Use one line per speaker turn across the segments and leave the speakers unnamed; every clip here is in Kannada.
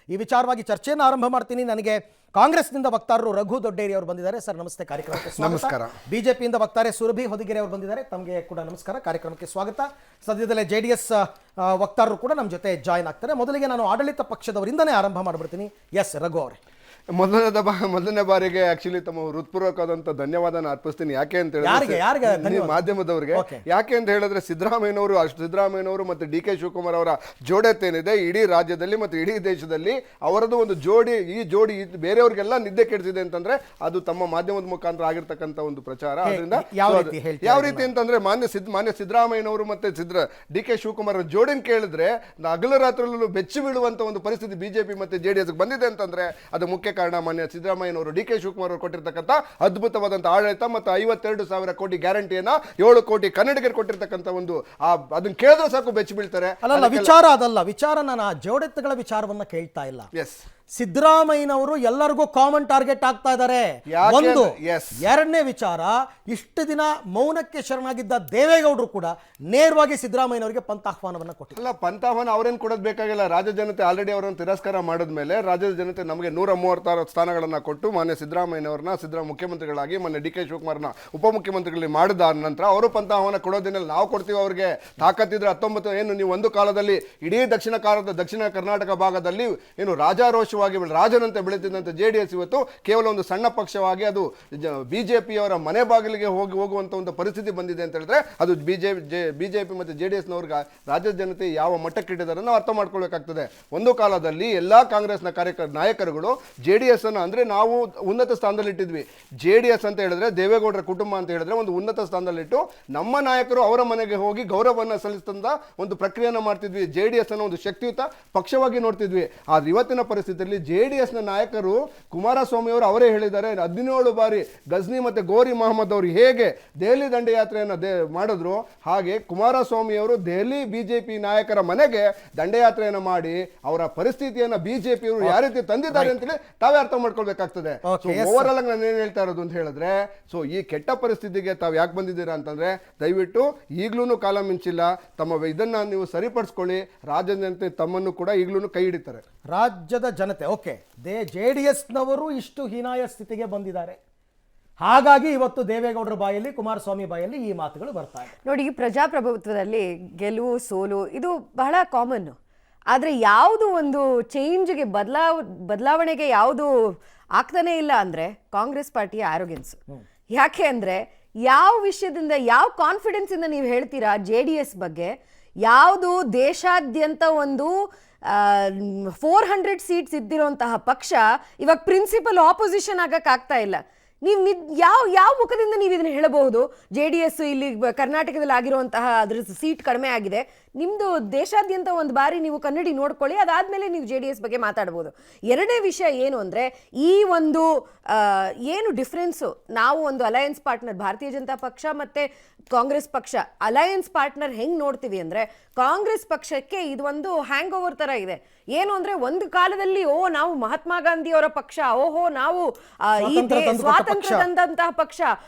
ಈ ವಿಚಾರವಾಗಿ ಚರ್ಚೆಯನ್ನು ಆರಂಭ ಮಾಡ್ತೀನಿ. ನನಗೆ ಕಾಂಗ್ರೆಸ್ನಿಂದ ವಕ್ತಾರರು ರಘು ದೊಡ್ಡೇರಿ ಅವರು ಬಂದಿದ್ದಾರೆ. ಸರ್ ನಮಸ್ತೆ, ಕಾರ್ಯಕ್ರಮಕ್ಕೆ
ನಮಸ್ಕಾರ.
ಬಿಜೆಪಿಯಿಂದ ವಕ್ತಾರೆ ಸುರಭಿ ಹೊದಿಗೆರೆ ಅವರು ಬಂದಿದ್ದಾರೆ, ತಮಗೆ ಕೂಡ ನಮಸ್ಕಾರ, ಕಾರ್ಯಕ್ರಮಕ್ಕೆ ಸ್ವಾಗತ. ಸದ್ಯದಲ್ಲೇ JDS ವಕ್ತಾರರು ಕೂಡ ನಮ್ಮ ಜೊತೆ ಜಾಯ್ನ್ ಆಗ್ತಾರೆ. ಮೊದಲಿಗೆ ನಾನು ಆಡಳಿತ ಪಕ್ಷದವರಿಂದನೇ ಆರಂಭ ಮಾಡಿಬಿಡ್ತೀನಿ. ಎಸ್ ರಘು ಅವರೇ,
ಮೊದಲನೇ ಬಾರಿಗೆ ಆಕ್ಚುಲಿ ತಮ್ಮ ಹೃತ್ಪೂರ್ವಕವಾದಂತ ಧನ್ಯವಾದನ ಅರ್ಪಿಸ್ತೀನಿ. ಯಾಕೆ ಅಂತ ಹೇಳಿದ್ರೆ ಮಾಧ್ಯಮದವರಿಗೆ, ಯಾಕೆ ಅಂತ ಹೇಳಿದ್ರೆ ಸಿದ್ದರಾಮಯ್ಯನವರು ಮತ್ತೆ DK ಶಿವಕುಮಾರ್ ಅವರ ಜೋಡತೆ ಏನಿದೆ ಇಡೀ ರಾಜ್ಯದಲ್ಲಿ ಮತ್ತೆ ಇಡೀ ದೇಶದಲ್ಲಿ ಅವರದ್ದು ಒಂದು ಜೋಡಿ, ಈ ಜೋಡಿ ಬೇರೆಯವ್ರಿಗೆಲ್ಲ ನಿದ್ದೆ ಕೆಡಿಸಿದೆ ಅಂತಂದ್ರೆ ಅದು ತಮ್ಮ ಮಾಧ್ಯಮದ ಮುಖಾಂತರ ಆಗಿರ್ತಕ್ಕಂಥ ಒಂದು ಪ್ರಚಾರ. ಅದರಿಂದ ಯಾವ ರೀತಿ ಅಂತಂದ್ರೆ ಮಾನ್ಯ ಸಿದ್ದರಾಮಯ್ಯನವರು ಮತ್ತೆ DK ಶಿವಕುಮಾರ್ ಜೋಡಿನ ಕೇಳಿದ್ರೆ ಹಗಲು ರಾತ್ರಿಯಲ್ಲೂ ಬೆಚ್ಚಿ ಬೀಳುವಂತ ಒಂದು ಪರಿಸ್ಥಿತಿ ಬಿಜೆಪಿ ಮತ್ತೆ JDS ಬಂದಿದೆ ಅಂತಂದ್ರೆ ಅದು ಮುಖ್ಯ ಕಾರಣ ಮಾನ್ಯ ಸಿದ್ದರಾಮಯ್ಯನವರು DK ಶಿವಕುಮಾರ್ ಅವರು ಕೊಟ್ಟಿರ್ತಕ್ಕಂಥ ಅದ್ಭುತವಾದಂತಹ ಆಡಳಿತ ಮತ್ತು 52,000 ಕೋಟಿ ಗ್ಯಾರಂಟಿಯನ್ನ 7 ಕೋಟಿ ಕನ್ನಡಿಗರು ಕೊಟ್ಟಿರ್ತಕ್ಕಂಥ ಒಂದು ಅದನ್ನ ಕೇಳಿದ್ರೆ ಸಾಕು ಬೆಚ್ಚಿ ಬೀಳ್ತಾರೆ.
ವಿಚಾರ ನಾನು ಆ ಜೋಡೆತ್ತುಗಳ ವಿಚಾರವನ್ನ ಕೇಳ್ತಾ ಇಲ್ಲ.
ಎಸ್,
ಸಿದ್ದರಾಮಯ್ಯನವರು ಎಲ್ಲರಿಗೂ ಕಾಮನ್ ಟಾರ್ಗೆಟ್ ಆಗ್ತಾ ಇದ್ದಾರೆ. ಒಂದು ಎರಡನೇ ವಿಚಾರ, ಇಷ್ಟು ದಿನ ಮೌನಕ್ಕೆ ಶರಣಾಗಿದ್ದ ದೇವೇಗೌಡರು ಕೂಡ ನೇರವಾಗಿ ಸಿದ್ದರಾಮಯ್ಯನವರಿಗೆ ಪಂಥಾಹ್ವಾನವನ್ನು ಕೊಟ್ಟಿಲ್ಲ.
ಪಂಥಾಹ್ವಾನ ಅವರೇನು ಕೊಡೋದು ಬೇಕಾಗಿಲ್ಲ. ರಾಜ್ಯ ಜನತೆ ಆಲ್ರೆಡಿ ಅವರನ್ನು ತಿರಸ್ಕಾರ ಮಾಡಿದ್ಮೇಲೆ ರಾಜ್ಯದ ಜನತೆ ನಮಗೆ 136 ಸ್ಥಾನಗಳನ್ನ ಕೊಟ್ಟು ಮಾನ್ಯ ಸಿದ್ದರಾಮಯ್ಯನವರನ್ನ ಮುಖ್ಯಮಂತ್ರಿಗಳಾಗಿ ಮಾನ್ಯ DK ಶಿವಕುಮಾರ್ನ ಉಪಮುಖ್ಯಮಂತ್ರಿಗಳಲ್ಲಿ ಮಾಡಿದ ನಂತರ ಅವರು ಪಂಥಾಹ್ವಾನ ಕೊಡೋದಿಲ್ಲ. ನಾವು ಕೊಡ್ತೀವಿ ಅವ್ರಿಗೆ. ತಾಕತ್ತಿದ್ರೆ 19 ಏನು ನೀವು ಒಂದು ಕಾಲದಲ್ಲಿ ಇಡೀ ದಕ್ಷಿಣ ಕರ್ನಾಟಕ ಭಾಗದಲ್ಲಿ ಏನು ರಾಜಾರೋಷವಾಗಿ ರಾಜನಂತೆ ಬೆಳೆತಿದ್ದಂತ JDS ಇವತ್ತು ಕೇವಲ ಒಂದು ಸಣ್ಣ ಪಕ್ಷವಾಗಿ ಅದು ಬಿಜೆಪಿಯವರ ಮನೆ ಬಾಗಿಲಿಗೆ ಹೋಗುವಂತ ಒಂದು ಪರಿಸ್ಥಿತಿ ಬಂದಿದೆ ಅಂತ ಹೇಳಿದ್ರೆ ಅದು ಬಿಜೆಪಿ ಮತ್ತೆ JDS ನವ್ರಿಗೆ ರಾಜ್ಯದ ಜನತೆ ಯಾವ ಮಟ್ಟಕ್ಕಿಟ್ಟಿದ್ದಾರೆ ನಾವು ಅರ್ಥ ಮಾಡ್ಕೊಳ್ಬೇಕಾಗ್ತದೆ. ಒಂದು ಕಾಲದಲ್ಲಿ ಎಲ್ಲಾ ಕಾಂಗ್ರೆಸ್ನ ನಾಯಕರುಗಳು JDS ಅನ್ನ ಅಂದ್ರೆ ನಾವು ಉನ್ನತ ಸ್ಥಾನದಲ್ಲಿ ಇಟ್ಟಿದ್ವಿ. JDS ಅಂತ ಹೇಳಿದ್ರೆ ದೇವೇಗೌಡರ ಕುಟುಂಬ ಅಂತ ಹೇಳಿದ್ರೆ ಒಂದು ಉನ್ನತ ಸ್ಥಾನದಲ್ಲಿಟ್ಟು ನಮ್ಮ ನಾಯಕರು ಅವರ ಮನೆಗೆ ಹೋಗಿ ಗೌರವವನ್ನು ಸಲ್ಲಿಸಿದ ಒಂದು ಪ್ರಕ್ರಿಯೆಯನ್ನು ಮಾಡ್ತಿದ್ವಿ. JDS ಅನ್ನ ಒಂದು ಶಕ್ತಿಯುತ ಪಕ್ಷವಾಗಿ ನೋಡ್ತಿದ್ವಿ. ಆದ್ರೆ ಇವತ್ತಿನ ಪರಿಸ್ಥಿತಿಯಲ್ಲಿ JDS ನ ನಾಯಕರು ಕುಮಾರಸ್ವಾಮಿ ಅವರು ಅವರೇ ಹೇಳಿದ್ದಾರೆ, 17 ಬಾರಿ ಗಜ್ನಿ ಮತ್ತೆ ಗೋರಿ ಮೊಹಮ್ಮದ್ ಅವರು ಹೇಗೆ ದೆಹಲಿ ದಂಡಯಾತ್ರೆಯನ್ನು ಮಾಡಿದ್ರು ಹಾಗೆ ಕುಮಾರಸ್ವಾಮಿ ಅವರು ದೆಹಲಿ ಬಿಜೆಪಿ ನಾಯಕರ ಮನೆಗೆ ದಂಡಯಾತ್ರೆಯನ್ನು ಮಾಡಿ ಅವರ ಪರಿಸ್ಥಿತಿಯನ್ನ ಬಿಜೆಪಿ ಅವರು ಯಾವ ರೀತಿ ತಂದಿದ್ದಾರೆ ಅಂತೇಳಿ ತಾವೇ ಅರ್ಥ ಮಾಡ್ಕೊಳ್ಬೇಕಾಗ್ತದೆ. ಓವರ್ ಆಲ್ ನಾನು ಏನ್ ಹೇಳ್ತಾ ಇರೋದು ಅಂತ ಹೇಳಿದ್ರೆ, ಸೊ ಈ ಕೆಟ್ಟ ಪರಿಸ್ಥಿತಿಗೆ ತಾವು ಯಾಕೆ ಬಂದಿದ್ದೀರಾ ಅಂತಂದ್ರೆ ದಯವಿಟ್ಟು ಈಗ್ಲೂ ಕಾಲ ಮಿಂಚಿಲ್ಲ, ಇದನ್ನ ನೀವು ಸರಿಪಡಿಸ್ಕೊಳ್ಳಿ. ರಾಜ್ಯದ ಜನತೆ ತಮ್ಮನ್ನು ಕೂಡ ಈಗ್ಲೂ ಕೈ ಹಿಡಿತಾರೆ.
ರಾಜ್ಯದ ಜನತೆ JDSನವರು ಇಷ್ಟು ಹೀನಾಯ ಸ್ಥಿತಿಗೆ ಬಂದಿದ್ದಾರೆ. ಹಾಗಾಗಿ ಇವತ್ತು ದೇವೇಗೌಡರ ಬಾಯಲ್ಲಿ, ಕುಮಾರಸ್ವಾಮಿ ಬಾಯಲ್ಲಿ ಈ ಮಾತುಗಳು ಬರ್ತಾ ಇದೆ.
ನೋಡಿ, ಪ್ರಜಾಪ್ರಭುತ್ವದಲ್ಲಿ ಗೆಲುವು ಸೋಲು ಇದು ಬಹಳ ಕಾಮನ್. ಆದರೆ ಯಾವುದು ಒಂದು ಚೇಂಜ್ಗೆ ಬದಲಾವಣೆಗೆ ಯಾವುದು ಆಗ್ತಾನೆ ಇಲ್ಲ ಅಂದರೆ ಕಾಂಗ್ರೆಸ್ ಪಾರ್ಟಿಯ ಆರೋಗ್ಯನ್ಸ್. ಯಾಕೆ ಅಂದರೆ ಯಾವ ವಿಷಯದಿಂದ, ಯಾವ ಕಾನ್ಫಿಡೆನ್ಸಿಂದ ನೀವು ಹೇಳ್ತೀರಾ JDS ಬಗ್ಗೆ? ಯಾವುದು ದೇಶಾದ್ಯಂತ ಒಂದು 400 ಸೀಟ್ಸ್ ಇದ್ದಿರೋಂತಹ ಪಕ್ಷ ಇವಾಗ ಪ್ರಿನ್ಸಿಪಲ್ ಆಪೋಸಿಷನ್ ಆಗಕ್ಕಾಗ್ತಾ ಇಲ್ಲ. ನೀವು ಯಾವ ಮುಖದಿಂದ ನೀವು ಇದನ್ನು ಹೇಳಬಹುದು? JDS ಇಲ್ಲಿ ಕರ್ನಾಟಕದಲ್ಲಿ ಆಗಿರುವಂತಹ ಅದ್ರ ಸೀಟ್ ಕಡಿಮೆ ಆಗಿದೆ. ನಿಮ್ಮದು ದೇಶಾದ್ಯಂತ ಒಂದು ಬಾರಿ ನೀವು ಕನ್ನಡಿ ನೋಡ್ಕೊಳ್ಳಿ, ಅದಾದಮೇಲೆ ನೀವು JDS ಬಗ್ಗೆ ಮಾತಾಡ್ಬೋದು. ಎರಡನೇ ವಿಷಯ ಏನು ಅಂದರೆ, ಈ ಒಂದು ಏನು ಡಿಫ್ರೆನ್ಸು, ನಾವು ಒಂದು ಅಲಯನ್ಸ್ ಪಾರ್ಟ್ನರ್ ಭಾರತೀಯ ಜನತಾ ಪಕ್ಷ ಮತ್ತು ಕಾಂಗ್ರೆಸ್ ಪಕ್ಷ ಅಲಯನ್ಸ್ ಪಾರ್ಟ್ನರ್ ಹೆಂಗೆ ನೋಡ್ತೀವಿ ಅಂದರೆ, ಕಾಂಗ್ರೆಸ್ ಪಕ್ಷಕ್ಕೆ ಇದು ಒಂದು ಹ್ಯಾಂಗ್ ಓವರ್ ಥರ ಇದೆ. ಏನು ಅಂದರೆ, ಒಂದು ಕಾಲದಲ್ಲಿ ನಾವು ಮಹಾತ್ಮ ಗಾಂಧಿಯವರ ಪಕ್ಷ, ನಾವು ಈ ಸ್ವಾತಂತ್ರ್ಯ ತಂದಂತಹ ಪಕ್ಷ,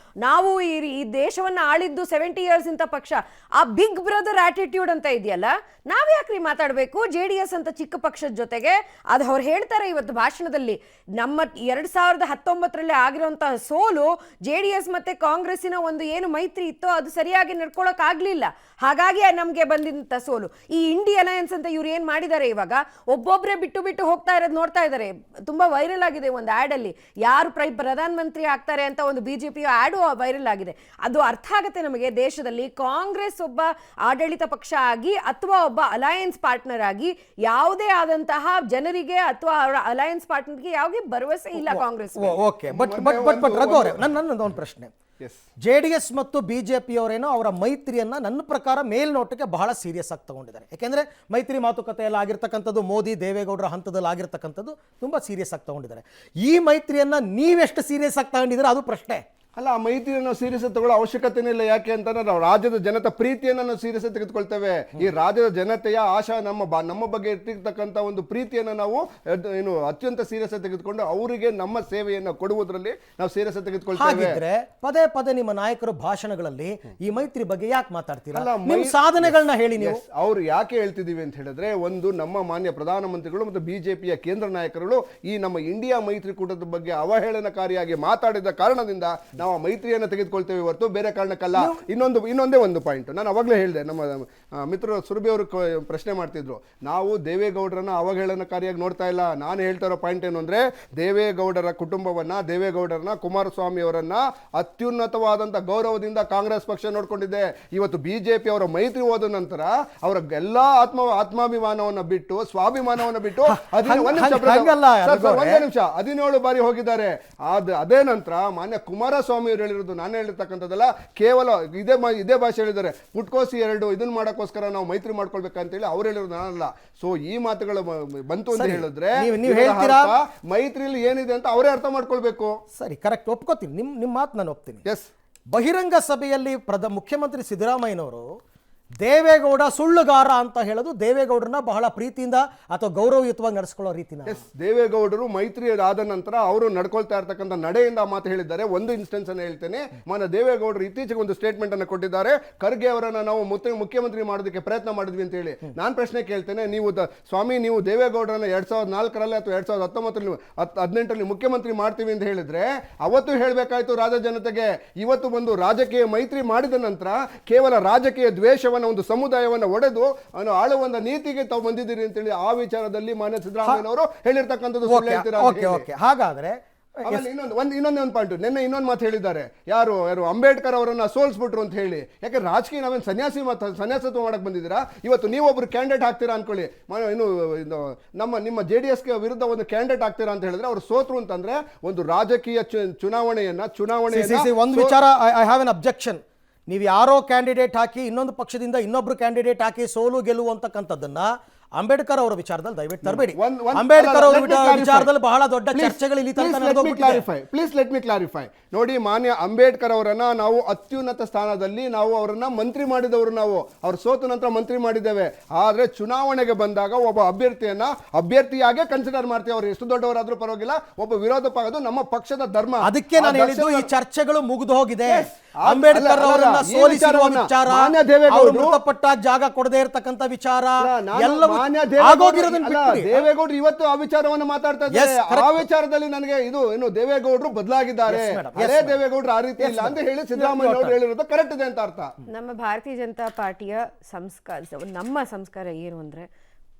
ನಾವು ಈ ದೇಶವನ್ನು ಆಳಿದ್ದು 70 years ಇಂಥ ಪಕ್ಷ, ಆ ಬಿಗ್ ಬ್ರದರ್ ಆಟಿಟ್ಯೂಡ್ ಅಂತ ಇದೆಯಲ್ಲ, ನಾವ್ ಯಾಕ್ರಿ ಮಾತಾಡಬೇಕು JDS ಅಂತ ಚಿಕ್ಕ ಪಕ್ಷದ ಜೊತೆಗೆ? ಅದು ಅವ್ರು ಹೇಳ್ತಾರೆ ಇವತ್ತು ಭಾಷಣದಲ್ಲಿ, ನಮ್ಮ 2019ರಲ್ಲಿ ಆಗಿರುವಂತಹ ಸೋಲು JDS ಮತ್ತೆ ಕಾಂಗ್ರೆಸ್ಸಿನ ಒಂದು ಏನು ಮೈತ್ರಿ ಇತ್ತೋ ಅದು ಸರಿಯಾಗಿ ನಡ್ಕೊಳಕ್ ಆಗ್ಲಿಲ್ಲ, ಹಾಗಾಗಿ ನಮ್ಗೆ ಬಂದಂತ ಸೋಲು. ಈ ಇಂಡಿ ಅಲಯನ್ಸ್ ಅಂತ ಇವ್ರು ಏನ್ ಮಾಡಿದ್ದಾರೆ, ಇವಾಗ ಒಬ್ಬೊಬ್ರೆ ಬಿಟ್ಟು ಹೋಗ್ತಾ ಇರೋದು ನೋಡ್ತಾ ಇದ್ದಾರೆ. ತುಂಬಾ ವೈರಲ್ ಆಗಿದೆ ಒಂದು ಆಡ್ ಅಲ್ಲಿ, ಯಾರು ಪ್ರಧಾನ ಮಂತ್ರಿ ಆಗ್ತಾರೆ ಅಂತ ಒಂದು ಬಿಜೆಪಿ ಆಡು ವೈರಲ್ ಆಗಿದೆ. ಅದು ಅರ್ಥ ಆಗುತ್ತೆ ನಮಗೆ, ದೇಶದಲ್ಲಿ ಕಾಂಗ್ರೆಸ್ ಒಬ್ಬ ಆಡಳಿತ ಪಕ್ಷ ಆಗಿ ಅಥವಾ ಒಬ್ಬ ಅಲಯನ್ಸ್ ಪಾರ್ಟ್ನರ್ ಆಗಿ ಯಾವುದೇ ಆದಂತಹ ಜನರಿಗೆ ಅಥವಾ ಅಲಯನ್ಸ್ ಪಾರ್ಟ್ನರ್ಗೆ ಯಾವುದೇ ಭರವಸೆ ಇಲ್ಲ ಕಾಂಗ್ರೆಸ್.
ಓಕೆ, ಬಟ್ ರಘು ಅವರೇ, ನನ್ನೊಂದು ಪ್ರಶ್ನೆ. JDS ಮತ್ತು ಬಿಜೆಪಿಯವರೇನೋ ಅವರ ಮೈತ್ರಿಯನ್ನ ನನ್ನ ಪ್ರಕಾರ ಮೇಲ್ನೋಟಕ್ಕೆ ಬಹಳ ಸೀರಿಯಸ್ ಆಗಿ ತಗೊಂಡಿದ್ದಾರೆ. ಯಾಕೆಂದ್ರೆ ಮೈತ್ರಿ ಮಾತುಕತೆಯಲ್ಲಿ ಆಗಿರ್ತಕ್ಕಂಥದ್ದು, ಮೋದಿ ದೇವೇಗೌಡರ ಹಂತದಲ್ಲಿ ಆಗಿರ್ತಕ್ಕಂಥದ್ದು ತುಂಬಾ ಸೀರಿಯಸ್ ಆಗಿ ತಗೊಂಡಿದ್ದಾರೆ. ಈ ಮೈತ್ರಿಯನ್ನ ನೀವೆಷ್ಟು ಸೀರಿಯಸ್ ಆಗಿ ತಗೊಂಡಿದ್ದೀರಾ ಅದು ಪ್ರಶ್ನೆ.
ಅಲ್ಲ, ಆ ಮೈತ್ರಿಯನ್ನು ನಾವು ಸೀರಿಯಸ್ ತಗೊಳ್ಳೋ ಅವಶ್ಯಕತೆನೇ ಇಲ್ಲ. ಯಾಕೆ ಅಂತಂದ್ರೆ ನಾವು ರಾಜ್ಯದ ಜನತೆ ಪ್ರೀತಿಯನ್ನು ನಾವು ಸೀರಿಯಸ್ ತೆಗೆದುಕೊಳ್ತೇವೆ. ಈ ರಾಜ್ಯದ ಜನತೆಯ ಆಶಾ ನಮ್ಮ ಬಗ್ಗೆ ಇಟ್ಟಿರ್ತಕ್ಕಂಥ ಒಂದು ಪ್ರೀತಿಯನ್ನು ನಾವು ಏನು ಅತ್ಯಂತ ಸೀರಿಯಸ್ ತೆಗೆದುಕೊಂಡು ಅವರಿಗೆ ನಮ್ಮ ಸೇವೆಯನ್ನು ಕೊಡುವುದರಲ್ಲಿ ನಾವು ಸೀರಿಯಸ್ ತೆಗೆದುಕೊಳ್ತೇವೆ.
ಹಾಗಿದ್ರೆ ಪದೇ ಪದೇ ನಿಮ್ಮ ನಾಯಕರು ಭಾಷಣಗಳಲ್ಲಿ ಈ ಮೈತ್ರಿ ಬಗ್ಗೆ ಯಾಕೆ ಮಾತಾಡ್ತೀರಾ? ನಿಮ್ಮ ಸಾಧನೆಗಳನ್ನ ಹೇಳಿ ನೀವು.
ಅವ್ರು ಯಾಕೆ ಹೇಳ್ತಿದೀವಿ ಅಂತ ಹೇಳಿದ್ರೆ, ಒಂದು ನಮ್ಮ ಮಾನ್ಯ ಪ್ರಧಾನಮಂತ್ರಿಗಳು ಮತ್ತು ಬಿಜೆಪಿಯ ಕೇಂದ್ರ ನಾಯಕರುಗಳು ಈ ನಮ್ಮ ಇಂಡಿಯಾ ಮೈತ್ರಿಕೂಟದ ಬಗ್ಗೆ ಅವಹೇಳನಕಾರಿಯಾಗಿ ಮಾತಾಡಿದ ಕಾರಣದಿಂದ ನಾವು ಆ ಮೈತ್ರಿಯನ್ನು ತೆಗೆದುಕೊಳ್ತೇವೆ ಹೊರತು ಬೇರೆ ಕಾರಣಕ್ಕಲ್ಲ. ಇನ್ನೊಂದೇ ಒಂದು ಪಾಯಿಂಟ್ ನಾನು ಅವಾಗಲೇ ಹೇಳಿದೆ, ನಮ್ಮ ಮಿತ್ರರು ಸುರಭಿ ಅವರು ಪ್ರಶ್ನೆ ಮಾಡ್ತಿದ್ರು, ನಾವು ದೇವೇಗೌಡರನ್ನ ಅವಹೇಳನಕಾರಿಯಾಗಿ ನೋಡ್ತಾ ಇಲ್ಲ. ನಾನು ಹೇಳ್ತಾ ಇರೋ ಪಾಯಿಂಟ್ ಏನು ಅಂದ್ರೆ, ದೇವೇಗೌಡರ ಕುಟುಂಬವನ್ನ, ದೇವೇಗೌಡರನ್ನ, ಕುಮಾರಸ್ವಾಮಿ ಅವರನ್ನ ಅತ್ಯುನ್ನತವಾದಂತ ಗೌರವದಿಂದ ಕಾಂಗ್ರೆಸ್ ಪಕ್ಷ ನೋಡ್ಕೊಂಡಿದೆ. ಇವತ್ತು ಬಿಜೆಪಿ ಅವರ ಮೈತ್ರಿ ಹೋದ ನಂತರ ಅವರ ಎಲ್ಲಾ ಆತ್ಮಾಭಿಮಾನವನ್ನ ಬಿಟ್ಟು, ಸ್ವಾಭಿಮಾನವನ್ನ ಬಿಟ್ಟು 17 ಬಾರಿ ಹೋಗಿದ್ದಾರೆ. ಅದೇ ನಂತರ ಮಾನ್ಯ ಕುಮಾರಸ್ವಾಮಿ ಅವರು ಹೇಳಿರೋದು, ನಾನು ಹೇಳಿರ್ತಕ್ಕಂಥದ್ದಲ್ಲ, ಕೇವಲ ಇದೇ ಭಾಷೆ ಹೇಳಿದ್ದಾರೆ, ಪುಟ್ಕೋಸಿ 2 ಇದನ್ನ ಮಾಡಕ್ಕೋಸ್ಕರ ನಾವು ಮೈತ್ರಿ ಮಾಡ್ಕೊಳ್ಬೇಕಂತೇಳಿ ಅವ್ರು ಹೇಳಿರೋದು, ನಾನಲ್ಲ. ಸೊ ಈ ಮಾತುಗಳು ಬಂತು ಅಂತ ಹೇಳಿದ್ರೆ ಮೈತ್ರಿಲಿ ಏನಿದೆ ಅಂತ ಅವರೇ ಅರ್ಥ ಮಾಡ್ಕೊಳ್ಬೇಕು.
ಸರಿ, ಕರೆಕ್ಟ್, ಒಪ್ಕೋತೀನಿ, ನಿಮ್ಮ ಮಾತು ನಾನು ಒಪ್ತೀನಿ.
ಎಸ್,
ಬಹಿರಂಗ ಸಭೆಯಲ್ಲಿ ಮುಖ್ಯಮಂತ್ರಿ ಸಿದ್ದರಾಮಯ್ಯನವರು ದೇವೇಗೌಡ ಸುಳ್ಳುಗಾರ ಅಂತ ಹೇಳೋದು ದೇವೇಗೌಡರನ್ನ ಬಹಳ ಪ್ರೀತಿಯಿಂದ ಅಥವಾ ಗೌರವಯುತವಾಗಿ ನಡೆಸ್ಕೊಳ್ಳೋ ರೀತಿನ.
ದೇವೇಗೌಡರು ಮೈತ್ರಿ ಆದ ನಂತರ ಅವರು ನಡ್ಕೊಳ್ತಾ ಇರ್ತಕ್ಕಂಥ ನಡೆಯಿಂದ ಮಾತು ಹೇಳಿದ್ದಾರೆ. ಒಂದು ಇನ್ಸ್ಟೆನ್ಸ್ ಅನ್ನು ಹೇಳ್ತೇನೆ. ಮಾನ್ಯ ದೇವೇಗೌಡರು ಇತ್ತೀಚೆಗೆ ಒಂದು ಸ್ಟೇಟ್ಮೆಂಟ್ ಅನ್ನು ಕೊಟ್ಟಿದ್ದಾರೆ, ಖರ್ಗೆ ಅವರನ್ನ ನಾವು ಮುಖ್ಯಮಂತ್ರಿ ಮಾಡೋದಕ್ಕೆ ಪ್ರಯತ್ನ ಮಾಡಿದ್ವಿ ಅಂತ ಹೇಳಿ. ನಾನು ಪ್ರಶ್ನೆ ಕೇಳ್ತೇನೆ, ಸ್ವಾಮಿ ನೀವು ದೇವೇಗೌಡರನ್ನ 2004ರಲ್ಲಿ ಅಥವಾ 2019 18ರಲ್ಲಿ ಮುಖ್ಯಮಂತ್ರಿ ಮಾಡ್ತೀವಿ ಅಂತ ಹೇಳಿದ್ರೆ ಅವತ್ತು ಹೇಳ್ಬೇಕಾಯ್ತು ರಾಜ್ಯ ಜನತೆಗೆ. ಇವತ್ತು ಒಂದು ರಾಜಕೀಯ ಮೈತ್ರಿ ಮಾಡಿದ ನಂತರ ಕೇವಲ ರಾಜಕೀಯ ದ್ವೇಷ ಒಂದು ಸಮುದಾಯವನ್ನು ಒಡೆದು ಆಳುವಂತ ನೀತಿಗೆ ತಾವು ಬಂದಿದ್ದೀರಿ ಅಂತೇಳಿ ಆ ವಿಚಾರದಲ್ಲಿ ಮಾನ್ಯ ಸಿದ್ದರಾಮಯ್ಯ ಅವರು ಹೇಳಿರ್ತಕ್ಕಂಥದ್ದು ಸುಳ್ಳು ಹೇಳ್ತೀರಾ?
ಹಾಗಾದ್ರೆ
ಇನ್ನೊಂದು ಪಾಯಿಂಟ್, ನಿನ್ನೆ ಇನ್ನೊಂದು ಮಾತು ಹೇಳಿದ್ದಾರೆ, ಯಾರು ಅಂಬೇಡ್ಕರ್ ಅವರನ್ನ ಸೋಲ್ಸ್ಬಿಟ್ರು ಅಂತ ಹೇಳಿ. ಯಾಕೆ ರಾಜಕೀಯ ನಾವೇನು ಸನ್ಯಾಸತ್ವ ಮಾಡಕ್ ಬಂದಿದ್ದೀರಾ? ಇವತ್ತು ನೀವೊಬ್ರು ಕ್ಯಾಂಡಿಡೇಟ್ ಹಾಕ್ತೀರಾ ಅನ್ಕೊಳ್ಳಿ, ನಿಮ್ಮ JDS ವಿರುದ್ಧ ಒಂದು ಕ್ಯಾಂಡಿಡೇಟ್ ಹಾಕ್ತೀರಾ ಅಂತ ಹೇಳಿದ್ರೆ ಅವ್ರು ಸೋತ್ರು ಅಂತಂದ್ರೆ ಒಂದು ರಾಜಕೀಯ ಚುನಾವಣೆಯನ್ನ
ಒಂದು ವಿಚಾರ ಐ ಹ್ಯಾವ್ ಎನ್ ಅಬ್ಜೆಕ್ಷನ್. ನೀವು ಯಾರೋ ಕ್ಯಾಂಡಿಡೇಟ್ ಹಾಕಿ ಇನ್ನೊಂದು ಪಕ್ಷದಿಂದ ಇನ್ನೊಬ್ರು ಕ್ಯಾಂಡಿಡೇಟ್ ಹಾಕಿ ಸೋಲು ಗೆಲುವು ಅಂತಕ್ಕಂಥದ್ದನ್ನ ಅಂಬೇಡ್ಕರ್ ಅವರ ವಿಚಾರದಲ್ಲಿ ದಯವಿಟ್ಟು ತರಬೇಡಿ. ಅಂಬೇಡ್ಕರ್ ಅವರ ವಿಚಾರದಲ್ಲಿ ಬಹಳ ದೊಡ್ಡ ಚರ್ಚೆಗಳು ಇಲ್ಲಿ ತನಕ ನಡೆದೋಗ್ಬಿಟ್ಟಿದೆ.
Please let me clarify. ನೋಡಿ, ಮಾನ್ಯ ಅಂಬೇಡ್ಕರ್ ಅವರನ್ನ ನಾವು ಅತ್ಯುನ್ನತ ಸ್ಥಾನದಲ್ಲಿ ನಾವು ಅವರನ್ನ ಮಂತ್ರಿ ಮಾಡಿದವರು, ನಾವು ಅವ್ರು ಸೋತು ನಂತರ ಮಂತ್ರಿ ಮಾಡಿದ್ದೇವೆ. ಆದ್ರೆ ಚುನಾವಣೆಗೆ ಬಂದಾಗ ಒಬ್ಬ ಅಭ್ಯರ್ಥಿಯಾಗೆ ಕನ್ಸಿಡರ್ ಮಾಡ್ತೀವಿ. ಅವರು ಎಷ್ಟು ದೊಡ್ಡವರಾದ್ರೂ ಪರವಾಗಿಲ್ಲ, ಒಬ್ಬ ವಿರೋಧ ಪಕ್ಷ ನಮ್ಮ ಪಕ್ಷದ ಧರ್ಮ.
ಅದಕ್ಕೆ ನಾನು ಹೇಳಿದ್ದು ಈ ಚರ್ಚೆಗಳು ಮುಗಿದು ಹೋಗಿದೆ. ಅಂಬೇಡ್ಕರ್ ಅವರನ್ನ ಸೋಲಿಸಿರುವ ವಿಚಾರ, ಅವರು ಮೃತಪಟ್ಟ ಜಾಗ ಕೊಡದೇ ಇರತಕ್ಕಂತ ವಿಚಾರ ಎಲ್ಲವೂ
ದೇವೇಗೌಡರು ಇವತ್ತು ಆ ವಿಚಾರವನ್ನು ಮಾತಾಡ್ತಾ ಇದ್ದಾರೆ. ಆ ವಿಚಾರದಲ್ಲಿ ನನಗೆ ಏನು ದೇವೇಗೌಡರು ಬದಲಾಗಿದ್ದಾರೆ, ಅದೇ ದೇವೇಗೌಡರು ಆ ರೀತಿ ಇಲ್ಲ ಅಂತ ಹೇಳಿ ಸಿದ್ದರಾಮಯ್ಯ ಅವರು ಹೇಳಿರೋದು ಕರೆಕ್ಟ್ ಇದೆ ಅಂತ ಅರ್ಥ.
ನಮ್ಮ ಭಾರತೀಯ ಜನತಾ ಪಾರ್ಟಿಯ ನಮ್ಮ ಸಂಸ್ಕಾರ ಏನು ಅಂದ್ರೆ,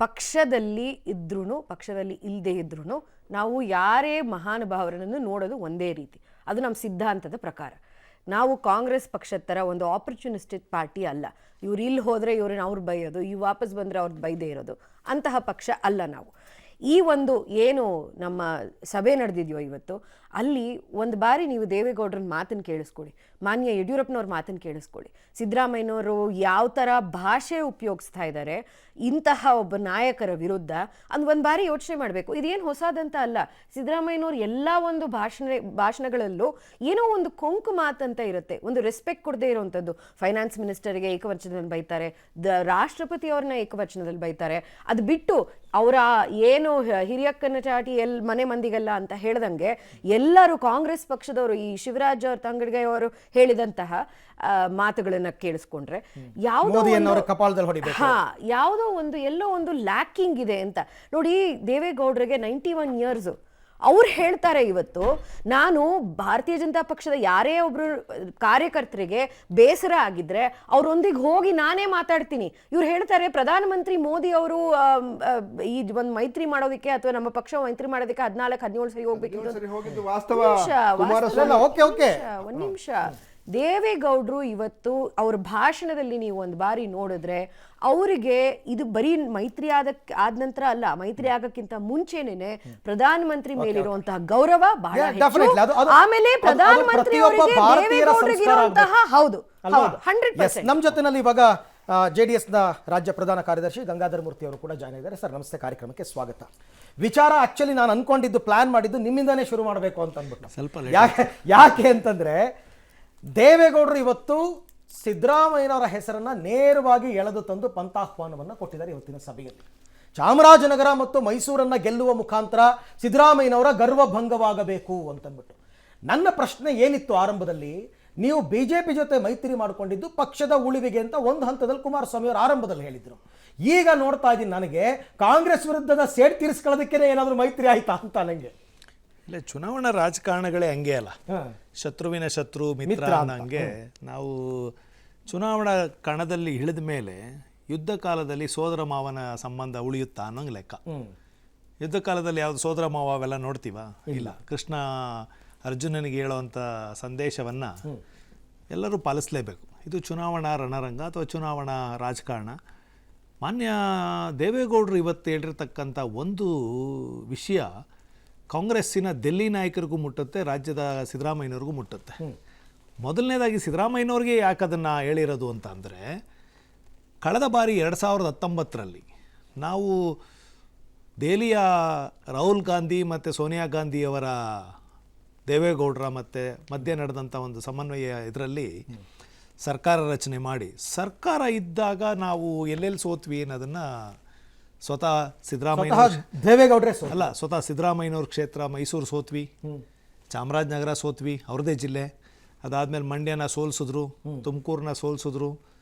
ಪಕ್ಷದಲ್ಲಿ ಇದ್ರೂ ಪಕ್ಷದಲ್ಲಿ ಇಲ್ಲದೆ ಇದ್ರೂ ನಾವು ಯಾರೇ ಮಹಾನುಭಾವರನ್ನು ನೋಡೋದು ಒಂದೇ ರೀತಿ. ಅದು ನಮ್ಮ ಸಿದ್ಧಾಂತದ ಪ್ರಕಾರ. ನಾವು ಕಾಂಗ್ರೆಸ್ ಪಕ್ಷದ ಥರ ಒಂದು ಆಪರ್ಚುನಿಸ್ಟಿಕ್ ಪಾರ್ಟಿ ಅಲ್ಲ. ಇವ್ರು ಇಲ್ಲಿ ಹೋದರೆ ಇವ್ರನ್ನ ಅವ್ರು ಬೈಯೋದು, ಇವು ವಾಪಸ್ ಬಂದರೆ ಅವ್ರು ಬೈದೇ ಇರೋದು, ಅಂತಹ ಪಕ್ಷ ಅಲ್ಲ ನಾವು. ಈ ಒಂದು ಏನು ನಮ್ಮ ಸಭೆ ನಡೆದಿದೆಯೋ ಇವತ್ತು, ಅಲ್ಲಿ ಒಂದು ಬಾರಿ ನೀವು ದೇವೇಗೌಡರನ್ನ ಮಾತನ್ನು ಕೇಳಿಸ್ಕೊಳ್ಳಿ, ಮಾನ್ಯ ಯಡಿಯೂರಪ್ಪನವ್ರ ಮಾತನ್ನು ಕೇಳಿಸ್ಕೊಳ್ಳಿ. ಸಿದ್ದರಾಮಯ್ಯನವರು ಯಾವ ಥರ ಭಾಷೆ ಉಪಯೋಗಿಸ್ತಾ ಇದ್ದಾರೆ ಇಂತಹ ಒಬ್ಬ ನಾಯಕರ ವಿರುದ್ಧ, ಅದು ಒಂದು ಬಾರಿ ಯೋಚನೆ ಮಾಡಬೇಕು. ಇದೇನು ಹೊಸದಂತ ಅಲ್ಲ. ಸಿದ್ದರಾಮಯ್ಯನವ್ರು ಎಲ್ಲ ಒಂದು ಭಾಷಣಗಳಲ್ಲೂ ಏನೋ ಒಂದು ಕೊಂಕು ಮಾತಂತ ಇರುತ್ತೆ, ಒಂದು ರೆಸ್ಪೆಕ್ಟ್ ಕೊಡದೇ ಇರೋವಂಥದ್ದು. ಫೈನಾನ್ಸ್ ಮಿನಿಸ್ಟರ್ಗೆ ಏಕವಚನದಲ್ಲಿ ಬೈತಾರೆ, ರಾಷ್ಟ್ರಪತಿ ಅವ್ರನ್ನ ಏಕವಚನದಲ್ಲಿ ಬೈತಾರೆ. ಅದು ಬಿಟ್ಟು ಅವರ ಏನು ಹಿರಿಯಕ್ಕನ ಚಾಟಿ ಮನೆ ಮಂದಿಗೆಲ್ಲ ಅಂತ ಹೇಳ್ದಂಗೆ ಎಲ್ಲರೂ ಕಾಂಗ್ರೆಸ್ ಪಕ್ಷದವರು, ಈ ಶಿವರಾಜ್ ಅವ್ರ ತಂಗಡಿಗೆ ಅವರು ಹೇಳಿದಂತಹ ಮಾತುಗಳನ್ನ ಕೇಳಿಸ್ಕೊಂಡ್ರೆ ಯಾವುದೋ ಒಂದು ಎಲ್ಲೋ ಒಂದು ಲ್ಯಾಕಿಂಗ್ ಇದೆ ಅಂತ ನೋಡಿ. ದೇವೇಗೌಡರಿಗೆ 91 ಇಯರ್ಸ್. ಅವ್ರು ಹೇಳ್ತಾರೆ ಇವತ್ತು, ನಾನು ಭಾರತೀಯ ಜನತಾ ಪಕ್ಷದ ಯಾರೇ ಒಬ್ರು ಕಾರ್ಯಕರ್ತರಿಗೆ ಬೇಸರ ಆಗಿದ್ರೆ ಅವರೊಂದಿಗೆ ಹೋಗಿ ನಾನೇ ಮಾತಾಡ್ತೀನಿ. ಇವ್ರು ಹೇಳ್ತಾರೆ ಪ್ರಧಾನಮಂತ್ರಿ ಮೋದಿ ಅವರು ಈ ಒಂದು ಮೈತ್ರಿ ಮಾಡೋದಕ್ಕೆ ಅಥವಾ ನಮ್ಮ ಪಕ್ಷ ಮೈತ್ರಿ ಮಾಡೋದಕ್ಕೆ 14-17 ಸರಿ ಹೋಗ್ಬೇಕು. ಒಂದ್ ನಿಮಿಷ. ದೇವೇಗೌಡರು ಇವತ್ತು ಅವ್ರ ಭಾಷಣದಲ್ಲಿ ನೀವು ಒಂದು ಬಾರಿ ನೋಡಿದ್ರೆ ಅವರಿಗೆ ಇದು ಬರೀ ಮೈತ್ರಿ ಆದ ನಂತರ ಅಲ್ಲ, ಮೈತ್ರಿ ಆಗಕ್ಕಿಂತ ಮುಂಚೆನೆ ಪ್ರಧಾನಮಂತ್ರಿ ಮೇಲಿರುವಂತಹ ಗೌರವ ಬಹಳ ಹೆಚ್ಚು. ಆಮೇಲೆ ಪ್ರಧಾನಮಂತ್ರಿ ಅವರಿಗೆ ದೇವೇಗೌಡರಿಗೆ ಇರುವಂತಹ ಹೌದು 100%.
ನಮ್ಮ ಜೊತೆನಲ್ಲಿ ಇವಾಗ JDSನ ರಾಜ್ಯ ಪ್ರಧಾನ ಕಾರ್ಯದರ್ಶಿ ಗಂಗಾಧರ ಮೂರ್ತಿ ಅವರು ಕೂಡ ಜಾಯ್ನ್ ಆಗಿದ್ದಾರೆ. ಸರ್ ನಮಸ್ತೆ, ಕಾರ್ಯಕ್ರಮಕ್ಕೆ ಸ್ವಾಗತ. ವಿಚಾರ ಆಕ್ಚುಲಿ ನಾನು ಅನ್ಕೊಂಡಿದ್ದು, ಪ್ಲಾನ್ ಮಾಡಿದ್ದು ನಿಮ್ಮಿಂದಾನೇ ಶುರು ಮಾಡಬೇಕು ಅಂತ ಅಂದ್ಬಿಟ್ಟು. ಯಾಕೆ ಅಂತಂದ್ರೆ ದೇವೇಗೌಡರು ಇವತ್ತು ಸಿದ್ದರಾಮಯ್ಯನವರ ಹೆಸರನ್ನ ನೇರವಾಗಿ ಎಳೆದು ತಂದು ಪಂಥಾಹ್ವಾನವನ್ನು ಕೊಟ್ಟಿದ್ದಾರೆ ಇವತ್ತಿನ ಸಭೆಯಲ್ಲಿ. ಚಾಮರಾಜನಗರ ಮತ್ತು ಮೈಸೂರನ್ನ ಗೆಲ್ಲುವ ಮುಖಾಂತರ ಸಿದ್ದರಾಮಯ್ಯನವರ ಗರ್ವಭಂಗವಾಗಬೇಕು ಅಂತಂದ್ಬಿಟ್ಟು. ನನ್ನ ಪ್ರಶ್ನೆ ಏನಿತ್ತು ಆರಂಭದಲ್ಲಿ, ನೀವು ಬಿಜೆಪಿ ಜೊತೆ ಮೈತ್ರಿ ಮಾಡಿಕೊಂಡಿದ್ದು ಪಕ್ಷದ ಉಳಿವಿಗೆ ಅಂತ ಒಂದು ಹಂತದಲ್ಲಿ ಕುಮಾರಸ್ವಾಮಿ ಅವರು ಆರಂಭದಲ್ಲಿ ಹೇಳಿದ್ರು. ಈಗ ನೋಡ್ತಾ ಇದ್ದೀನಿ ನನಗೆ ಕಾಂಗ್ರೆಸ್ ವಿರುದ್ಧದ ಸೇಡ್ ತೀರಿಸ್ಕೊಳ್ಳೋದಕ್ಕೆ ಏನಾದರೂ ಮೈತ್ರಿ ಆಯ್ತಾ ಅಂತ ನನಗೆ.
ಇಲ್ಲ, ಚುನಾವಣಾ ರಾಜಕಾರಣಗಳೇ ಹಂಗೆ ಅಲ್ಲ, ಶತ್ರುವಿನ ಶತ್ರು ಮಿತ್ರ ಅನ್ನಂಗೆ. ನಾವು ಚುನಾವಣಾ ಕಣದಲ್ಲಿ ಇಳಿದ ಮೇಲೆ ಯುದ್ಧ ಕಾಲದಲ್ಲಿ ಸೋದರ ಮಾವನ ಸಂಬಂಧ ಉಳಿಯುತ್ತಾ ಅನ್ನೋಂಗೆ ಲೆಕ್ಕ. ಯುದ್ಧ ಕಾಲದಲ್ಲಿ ಯಾವ್ದು ಸೋದರ ಮಾವ ಅವೆಲ್ಲ ನೋಡ್ತೀವ? ಇಲ್ಲ. ಕೃಷ್ಣ ಅರ್ಜುನನಿಗೆ ಹೇಳುವಂಥ ಸಂದೇಶವನ್ನು ಎಲ್ಲರೂ ಪಾಲಿಸಲೇಬೇಕು. ಇದು ಚುನಾವಣಾ ರಣರಂಗ ಅಥವಾ ಚುನಾವಣಾ ರಾಜಕಾರಣ. ಮಾನ್ಯ ದೇವೇಗೌಡರು ಇವತ್ತು ಹೇಳಿರ್ತಕ್ಕಂಥ ಒಂದು ವಿಷಯ ಕಾಂಗ್ರೆಸ್ಸಿನ ದಿಲ್ಲಿ ನಾಯಕರಿಗೂ ಮುಟ್ಟುತ್ತೆ, ರಾಜ್ಯದ ಸಿದ್ದರಾಮಯ್ಯನವ್ರಿಗೂ ಮುಟ್ಟುತ್ತೆ. ಮೊದಲನೇದಾಗಿ ಸಿದ್ದರಾಮಯ್ಯನವ್ರಿಗೆ ಯಾಕೆ ಅದನ್ನು ಹೇಳಿರೋದು ಅಂತ ಅಂದರೆ, ಕಳೆದ ಬಾರಿ 2019ರಲ್ಲಿ ನಾವು ದೆಹಲಿಯ ರಾಹುಲ್ ಗಾಂಧಿ ಮತ್ತು ಸೋನಿಯಾ ಗಾಂಧಿಯವರ ದೇವೇಗೌಡರ ಮತ್ತು ಮಧ್ಯೆ ನಡೆದಂಥ ಒಂದು ಸಮನ್ವಯ ಇದರಲ್ಲಿ ಸರ್ಕಾರ ರಚನೆ ಮಾಡಿ, ಸರ್ಕಾರ ಇದ್ದಾಗ ನಾವು ಎಲ್ಲೆಲ್ಲಿ ಸೋತ್ವಿ ಅನ್ನೋದನ್ನು ಸ್ವತಃ
ದೇವೇಗೌಡರೇ
ಅಲ್ಲ, ಸ್ವತಃ ಸಿದ್ದರಾಮಯ್ಯನವ್ರ ಕ್ಷೇತ್ರ ಮೈಸೂರು ಸೋತ್ವಿ, ಚಾಮರಾಜನಗರ ಸೋತ್ವಿ, ಅವ್ರದ್ದೇ ಜಿಲ್ಲೆ. ಅದಾದಮೇಲೆ ಮಂಡ್ಯನ ಸೋಲ್ಸಿದ್ರು, ತುಮಕೂರನ್ನ ಸೋಲ್ಸಿದ್ರು,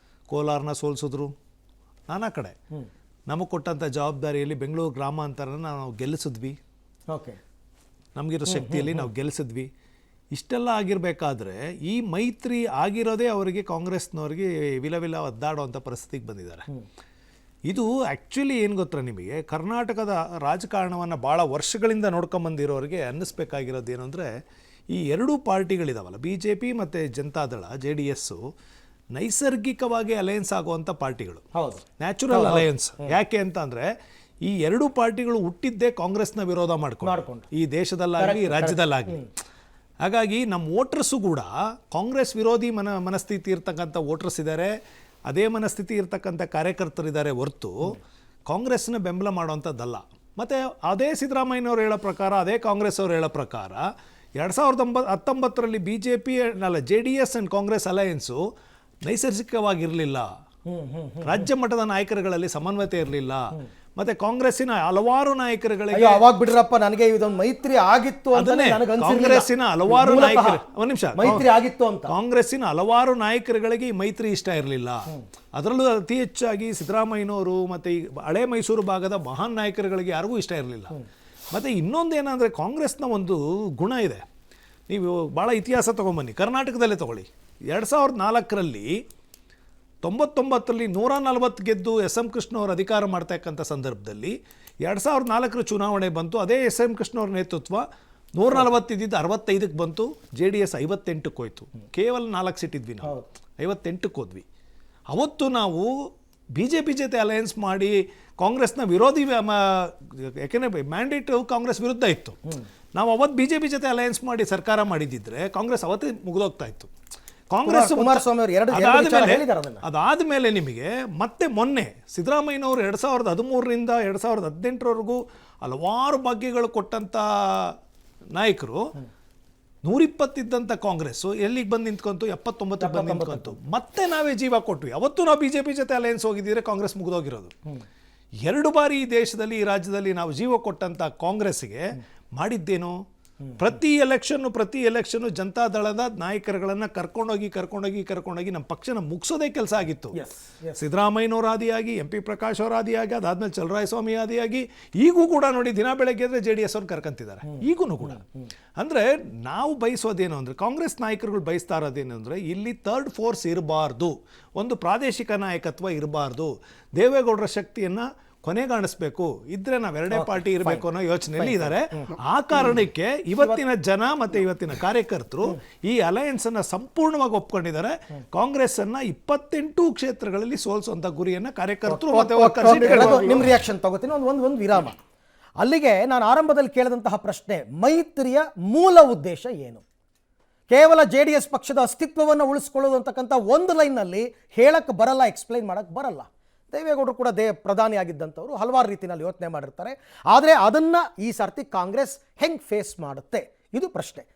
ಕೋಲಾರನ ಸೋಲ್ಸಿದ್ರು, ನಾನಾ ಕಡೆ ನಮಗೆ ಕೊಟ್ಟಂಥ ಜವಾಬ್ದಾರಿಯಲ್ಲಿ ಬೆಂಗಳೂರು ಗ್ರಾಮಾಂತರನ ನಾವು ಗೆಲ್ಲಿಸಿದ್ವಿ.
ಓಕೆ,
ನಮಗಿರೋ ಶಕ್ತಿಯಲ್ಲಿ ನಾವು ಗೆಲ್ಲಿಸಿದ್ವಿ. ಇಷ್ಟೆಲ್ಲ ಆಗಿರಬೇಕಾದ್ರೆ ಈ ಮೈತ್ರಿ ಆಗಿರೋದೇ ಅವರಿಗೆ, ಕಾಂಗ್ರೆಸ್ನವ್ರಿಗೆ ವಿಲವಿಲ ಒದ್ದಾಡುವಂಥ ಪರಿಸ್ಥಿತಿಗೆ ಬಂದಿದ್ದಾರೆ. ಇದು ಆ್ಯಕ್ಚುಲಿ ಏನು ಗೊತ್ತಾ ನಿಮಗೆ, ಕರ್ನಾಟಕದ ರಾಜಕಾರಣವನ್ನು ಭಾಳ ವರ್ಷಗಳಿಂದ ನೋಡ್ಕೊಂಬಂದಿರೋರಿಗೆ ಅನ್ನಿಸ್ಬೇಕಾಗಿರೋದು ಏನು ಅಂದರೆ, ಈ ಎರಡೂ ಪಾರ್ಟಿಗಳಿದಾವಲ್ಲ, BJP ಮತ್ತು ಜನತಾದಳ JDS, ನೈಸರ್ಗಿಕವಾಗಿ ಅಲಯನ್ಸ್ ಆಗುವಂಥ ಪಾರ್ಟಿಗಳು, ನ್ಯಾಚುರಲ್ ಅಲಯನ್ಸ್. ಯಾಕೆ ಅಂತ ಅಂದರೆ, ಈ ಎರಡೂ ಪಾರ್ಟಿಗಳು ಹುಟ್ಟಿದ್ದೇ ಕಾಂಗ್ರೆಸ್ನ ವಿರೋಧ ಮಾಡ್ಕೊಂಡು ಈ ದೇಶದಲ್ಲಾಗಲಿ ರಾಜ್ಯದಲ್ಲಾಗಲಿ. ಹಾಗಾಗಿ ನಮ್ಮ ವೋಟರ್ಸು ಕೂಡ ಕಾಂಗ್ರೆಸ್ ವಿರೋಧಿ ಮನಸ್ಥಿತಿ ಇರ್ತಕ್ಕಂಥ ವೋಟರ್ಸ್ ಇದ್ದಾರೆ, ಅದೇ ಮನಸ್ಥಿತಿ ಇರ್ತಕ್ಕಂಥ ಕಾರ್ಯಕರ್ತರಿದ್ದಾರೆ ಹೊರತು ಕಾಂಗ್ರೆಸ್ನ ಬೆಂಬಲ ಮಾಡುವಂಥದ್ದಲ್ಲ. ಮತ್ತು ಅದೇ ಸಿದ್ದರಾಮಯ್ಯನವ್ರು ಹೇಳೋ ಪ್ರಕಾರ, ಅದೇ ಕಾಂಗ್ರೆಸ್ ಅವ್ರು ಹೇಳೋ ಪ್ರಕಾರ 2019ರಲ್ಲಿ BJP ಅಲ್ಲ JDS ಆ್ಯಂಡ್ ಕಾಂಗ್ರೆಸ್ ಅಲಯನ್ಸು ನೈಸರ್ಗಿಕವಾಗಿರಲಿಲ್ಲ. ರಾಜ್ಯ ಮಟ್ಟದ ನಾಯಕರುಗಳಲ್ಲಿ ಸಮನ್ವಯತೆ ಇರಲಿಲ್ಲ. ಮತ್ತೆ ಕಾಂಗ್ರೆಸ್ಸಿನ ಹಲವಾರು ನಾಯಕರುಗಳಿಗೆ
ಅವಾಗ ಬಿಡ್ರಪ್ಪ, ನನಗೆ ಇದೊಂದು ಮೈತ್ರಿ ಆಗಿತ್ತು ಅಂತ
ಕಾಂಗ್ರೆಸ್ಸಿನ ಹಲವಾರು ನಾಯಕರು, ಒಂದು ನಿಮಿಷ,
ಮೈತ್ರಿ ಆಗಿತ್ತು ಅಂತ
ಕಾಂಗ್ರೆಸ್ಸಿನ ಹಲವಾರು ನಾಯಕರುಗಳಿಗೆ ಈ ಮೈತ್ರಿ ಇಷ್ಟ ಇರಲಿಲ್ಲ. ಅದರಲ್ಲೂ ಅತಿ ಹೆಚ್ಚಾಗಿ ಸಿದ್ದರಾಮಯ್ಯನವರು ಮತ್ತು ಈ ಹಳೆ ಮೈಸೂರು ಭಾಗದ ಮಹಾನ್ ನಾಯಕರುಗಳಿಗೆ ಯಾರಿಗೂ ಇಷ್ಟ ಇರಲಿಲ್ಲ. ಮತ್ತು ಇನ್ನೊಂದೇನಂದರೆ, ಕಾಂಗ್ರೆಸ್ನ ಒಂದು ಗುಣ ಇದೆ. ನೀವು ಭಾಳ ಇತಿಹಾಸ ತೊಗೊಂಬನ್ನಿ, ಕರ್ನಾಟಕದಲ್ಲೇ ತೊಗೊಳ್ಳಿ. 2004ರಲ್ಲಿ 99ರಲ್ಲಿ 140 ಗೆದ್ದು SM ಕೃಷ್ಣ ಅವರು ಅಧಿಕಾರ ಮಾಡ್ತಕ್ಕಂಥ ಸಂದರ್ಭದಲ್ಲಿ 2004ರ ಚುನಾವಣೆ ಬಂತು. ಅದೇ SM ಕೃಷ್ಣ ಅವ್ರ ನೇತೃತ್ವ 140 ಇದ್ದಿದ್ದು 65ಕ್ಕೆ ಬಂತು. JDS 58ಕ್ಕೆ ಹೋಯ್ತು. ಕೇವಲ 4 ಸೀಟ್ ಇದ್ವಿ, ನಾವು 58ಕ್ಕೆ ಹೋದ್ವಿ. ಅವತ್ತು ನಾವು BJP ಜೊತೆ ಅಲಯನ್ಸ್ ಮಾಡಿ ಕಾಂಗ್ರೆಸ್ನ ವಿರೋಧಿ, ಯಾಕೆಂದರೆ ಮ್ಯಾಂಡೇಟು ಕಾಂಗ್ರೆಸ್ ವಿರುದ್ಧ ಇತ್ತು. ನಾವು ಅವತ್ತು BJP ಜೊತೆ ಅಲಯನ್ಸ್ ಮಾಡಿ ಸರ್ಕಾರ ಮಾಡಿದ್ದಿದ್ರೆ ಕಾಂಗ್ರೆಸ್ ಅವತ್ತೇ ಮುಗಿದೋಗ್ತಾ ಇತ್ತು. ಕಾಂಗ್ರೆಸ್ ಅದಾದಮೇಲೆ ನಿಮಗೆ ಮತ್ತೆ ಮೊನ್ನೆ ಸಿದ್ದರಾಮಯ್ಯನವರು 2013ರಿಂದ 2018ರವರೆಗೂ ಹಲವಾರು ಭಾಗ್ಯಗಳು ಕೊಟ್ಟಂಥ ನಾಯಕರು 120 ಇದ್ದಂಥ ಕಾಂಗ್ರೆಸ್ಸು ಎಲ್ಲಿಗೆ ಬಂದು ನಿಂತ್ಕೊಂತು, 79ಕ್ಕೆ ಬಂದು ನಿಂತ್ಕೊಂತು. ಮತ್ತೆ ನಾವೇ ಜೀವ ಕೊಟ್ವಿ. ಅವತ್ತು ನಾವು BJP ಜೊತೆ ಅಲಯನ್ಸ್ ಹೋಗಿದ್ದಿದ್ರೆ ಕಾಂಗ್ರೆಸ್ ಮುಗಿದೋಗಿರೋದು. 2 ಬಾರಿ ಈ ದೇಶದಲ್ಲಿ, ಈ ರಾಜ್ಯದಲ್ಲಿ ನಾವು ಜೀವ ಕೊಟ್ಟಂಥ ಕಾಂಗ್ರೆಸ್ಸಿಗೆ ಮಾಡಿದ್ದೇನು? ಪ್ರತಿ ಎಲೆಕ್ಷನ್ನು ಜನತಾದಳದ ನಾಯಕರುಗಳನ್ನು ಕರ್ಕೊಂಡೋಗಿ ನಮ್ಮ ಪಕ್ಷನ ಮುಗಿಸೋದೇ ಕೆಲಸ ಆಗಿತ್ತು. ಸಿದ್ದರಾಮಯ್ಯನವರ ಆದಿಯಾಗಿ, MP ಪ್ರಕಾಶ್ ಅವರ ಆದಿಯಾಗಿ, ಅದಾದ್ಮೇಲೆ ಚಲರಾಯಸ್ವಾಮಿ ಆದಿಯಾಗಿ, ಈಗೂ ಕೂಡ ನೋಡಿ ದಿನ ಬೆಳಗ್ಗೆ ಅಂದರೆ JDS ಅವ್ರು ಕರ್ಕೊಂತಿದ್ದಾರೆ. ಈಗೂ ಕೂಡ ಅಂದರೆ ನಾವು ಬಯಸೋದೇನು ಅಂದರೆ, ಕಾಂಗ್ರೆಸ್ ನಾಯಕರುಗಳು ಬಯಸ್ತಾ ಇರೋದೇನು ಅಂದರೆ, ಇಲ್ಲಿ ಥರ್ಡ್ ಫೋರ್ಸ್ ಇರಬಾರ್ದು, ಒಂದು ಪ್ರಾದೇಶಿಕ ನಾಯಕತ್ವ ಇರಬಾರ್ದು, ದೇವೇಗೌಡರ ಶಕ್ತಿಯನ್ನು ಕೊನೆಗಾಣಿಸ್ಬೇಕು, ಇದ್ರೆ ನಾವು ಎರಡೇ ಪಾರ್ಟಿ ಇರಬೇಕು ಅನ್ನೋ ಯೋಚನೆಯಲ್ಲಿ ಇದ್ದಾರೆ. ಆ ಕಾರಣಕ್ಕೆ ಇವತ್ತಿನ ಜನ ಮತ್ತೆ ಇವತ್ತಿನ ಕಾರ್ಯಕರ್ತರು ಈ ಅಲಯನ್ಸ್ ಅನ್ನ ಸಂಪೂರ್ಣವಾಗಿ ಒಪ್ಕೊಂಡಿದ್ದಾರೆ. ಕಾಂಗ್ರೆಸ್ ಅನ್ನ 28 ಕ್ಷೇತ್ರಗಳಲ್ಲಿ ಸೋಲಿಸುವಂತ ಗುರಿಯನ್ನ ಕಾರ್ಯಕರ್ತರು ಮತ್ತೆ
ನಿಮ್ಮ ರಿಯಾಕ್ಷನ್ ತಗೋತೀನಿ. ಒಂದು ವಿರಾಮ. ಅಲ್ಲಿಗೆ ನಾನು ಆರಂಭದಲ್ಲಿ ಕೇಳಿದಂತಹ ಪ್ರಶ್ನೆ, ಮೈತ್ರಿಯ ಮೂಲ ಉದ್ದೇಶ ಏನು? ಕೇವಲ JDS ಪಕ್ಷದ ಅಸ್ತಿತ್ವವನ್ನು ಉಳಿಸ್ಕೊಳ್ಳೋದು ಅಂತಕ್ಕಂಥ ಒಂದು ಲೈನ್ನಲ್ಲಿ ಹೇಳಕ್ಕೆ ಬರಲ್ಲ, ಎಕ್ಸ್ಪ್ಲೈನ್ ಮಾಡೋಕ್ಕೆ ಬರಲ್ಲ. ದೇವೇಗೌಡರು ಕೂಡ ಪ್ರಧಾನಿ ಆಗಿದ್ದಂಥವ್ರು ಹಲವಾರು ರೀತಿಯಲ್ಲಿ ಯೋಚನೆ ಮಾಡಿರ್ತಾರೆ. ಆದರೆ ಅದನ್ನು ಈ ಸರ್ತಿ ಕಾಂಗ್ರೆಸ್ ಹೆಂಗೆ ಫೇಸ್ ಮಾಡುತ್ತೆ ಇದು ಪ್ರಶ್ನೆ.